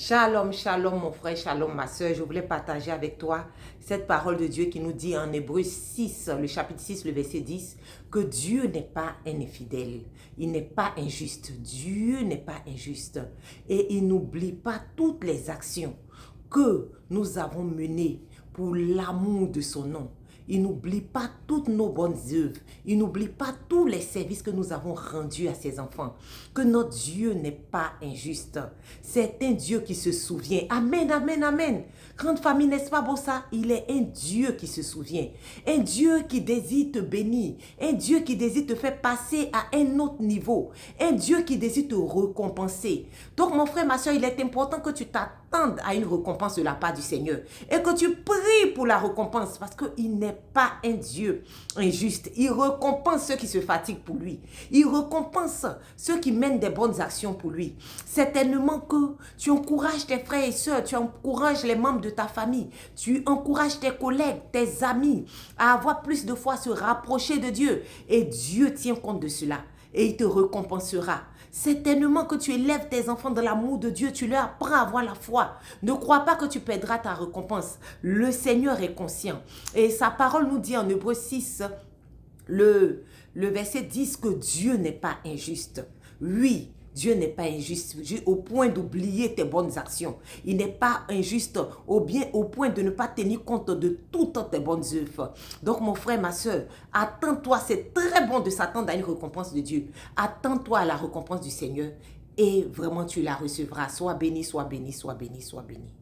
Shalom, shalom mon frère, shalom ma soeur. Je voulais partager avec toi cette parole de Dieu qui nous dit en Hébreux 6, le chapitre 6, le verset 10, que Dieu n'est pas un infidèle, il n'est pas injuste. Dieu n'est pas injuste et il n'oublie pas toutes les actions que nous avons menées pour l'amour de son nom. Il n'oublie pas toutes nos bonnes œuvres. Il n'oublie pas tous les services que nous avons rendus à ses enfants. Que notre Dieu n'est pas injuste. C'est un Dieu qui se souvient. Amen, amen, amen. Grande famille, n'est-ce pas beau ça? Il est un Dieu qui se souvient. Un Dieu qui désire te bénir. Un Dieu qui désire te faire passer à un autre niveau. Un Dieu qui désire te récompenser. Donc mon frère, ma soeur, il est important que tu t'attendes à une récompense de la part du Seigneur. Et que tu pries pour la récompense parce qu'il n'est pas un Dieu injuste. Il récompense ceux qui se fatiguent pour lui. Il récompense ceux qui mènent des bonnes actions pour lui. Certainement que tu encourages tes frères et sœurs, tu encourages les membres de ta famille, tu encourages tes collègues, tes amis à avoir plus de foi, à se rapprocher de Dieu. Et Dieu tient compte de cela et il te récompensera. Certainement que tu élèves tes enfants dans l'amour de Dieu, tu leur apprends à avoir la foi. Ne crois pas que tu perdras ta récompense. Le Seigneur est conscient. Et sa parole nous dit en Hébreux 6, le verset 10, que Dieu n'est pas injuste. Oui, Dieu n'est pas injuste au point d'oublier tes bonnes actions. Il n'est pas injuste au point de ne pas tenir compte de toutes tes bonnes œuvres. Donc mon frère, ma soeur, attends-toi, c'est très bon de s'attendre à une récompense de Dieu. Attends-toi à la récompense du Seigneur et vraiment tu la recevras. Sois béni, sois béni, sois béni, sois béni.